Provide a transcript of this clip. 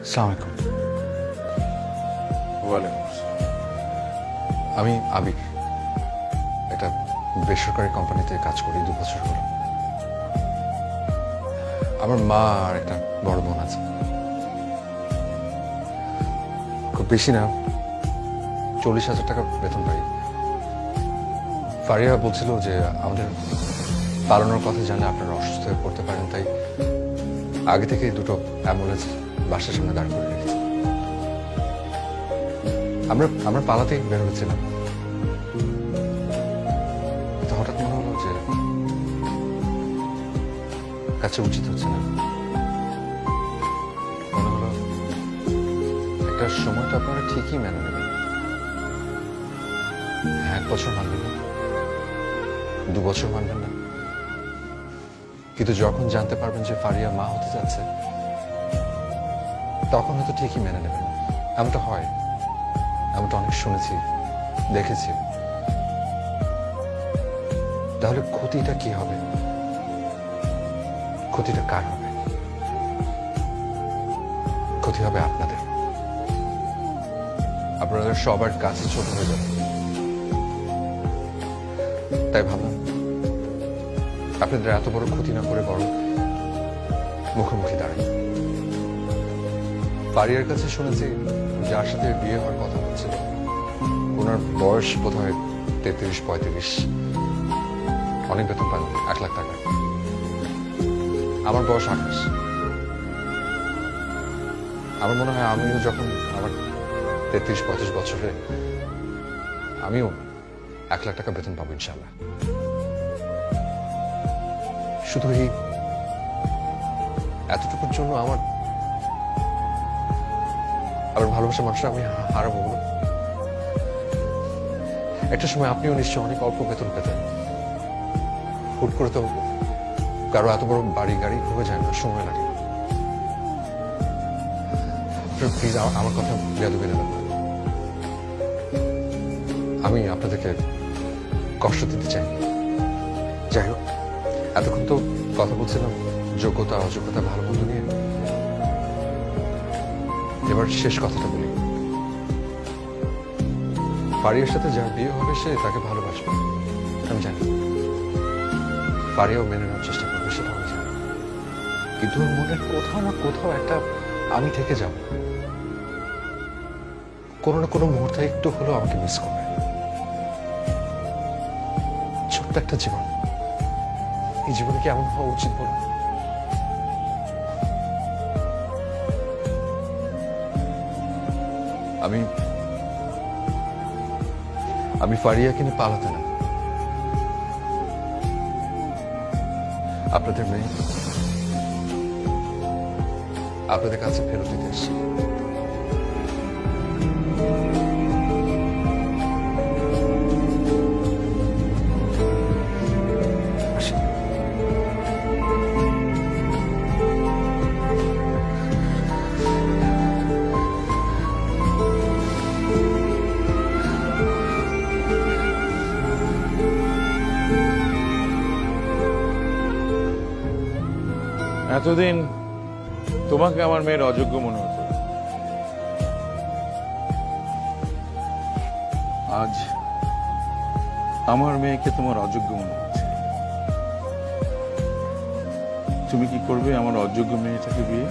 আসসালামু আলাইকুম। ওয়ালাইকুম আসসালাম। আমি আবির, একটা বেসরকারি কোম্পানিতে কাজ করি 2 বছর হলো। আমার মা আর একটা বড় বোন আছে। খুব বেশি না, 40,000 টাকা বেতন পাই। ফারিয়া বলছিল যে আমাদের পালানোর কথা জানলে আপনারা অসুস্থ হয়ে পড়তে পারেন, তাই আগে থেকে দুটো অ্যাম্বুলেন্স বাসার সামনে দাঁড় করে রেখেছি। আমরা পালাতেই বের হয়েছিলাম, তো হঠাৎ মনে হলো যে কাছে উচিত হচ্ছে না। মনে হলো একটা সময় তো আপনারা ঠিকই মেনে নেবেন, 1 বছর মানবেন না, 2 বছর মানবেন না, কিন্তু যখন জানতে পারবেন যে ফারিয়া মা হতে যাচ্ছে, তখন হয়তো ঠিকই মেনে নেবেন। এমনটা হয়, এমনটা অনেক শুনেছি, দেখেছি। তাহলে ক্ষতিটা কি হবে? ক্ষতিটা কার হবে? ক্ষতি হবে আপনাদের। আপনাদের সবার কাছে ছোট হয়ে যাবে। তাই ভাবলাম আপনাদের এত বড় ক্ষতি না করে বরং মুখোমুখি দাঁড়াই। ফারিয়ার কাছে শুনেছি যার সাথে বিয়ে হওয়ার কথা হচ্ছিল, ওনার বয়স বোধ হয় 33-35, অনেক বেতন পান, 1 লাখ টাকা। আমার বয়স 28। আমার মনে হয় আমিও যখন আমার 33-35 বছরে আমিও 1 লাখ টাকা বেতন পাবো ইনশাল্লাহ। শুধু এই এতটুকুর জন্য আমার ভালোবাসা মানুষরা আমি হারাবো না। একটা সময় আপনিও নিশ্চয় অনেক অল্প বেতন পেতেন। হুট করে তো কারো এত বড় বাড়ি গাড়ি হয়ে যায় না, সময় লাগে। প্লিজ আমার কথা বেয়াদবি নেবেন না। আমি আপনাদেরকে কষ্ট দিতে চাই। যাই হোক, এতক্ষণ তো কথা বলছিলাম যোগ্যতা অযোগ্যতা ভালো মন্দ নিয়ে। এবার শেষ কথাটা বলি। ফারিয়ার সাথে যার বিয়ে হবে সে তাকে ভালোবাসবে, আমি জানি। ফারিয়াও মেনে নেওয়ার চেষ্টা করবে, সেটা আমি জানি। কিন্তু ওর মনের কোথাও না কোথাও একটা আমি থেকে যাব। কোনো না কোনো মুহূর্তে একটু হলেও আমাকে মিস করবে। ছোট্ট একটা জীবন, এই জীবনে কি এমন হওয়া উচিত বলুন? আমি ফারিয়াকে নিয়ে পালাতে না, আপনাদের মেয়ে আপনাদের কাছে ফেরত দিতে এসেছি। আসি। এতদিন তোমাকে আমার মেয়ের অযোগ্য মনে হতো, আজ আমার মেয়েকে তোমার অযোগ্য মনে হচ্ছে। তুমি কি করবে আমার অযোগ্য মেয়েটাকে বিয়ে?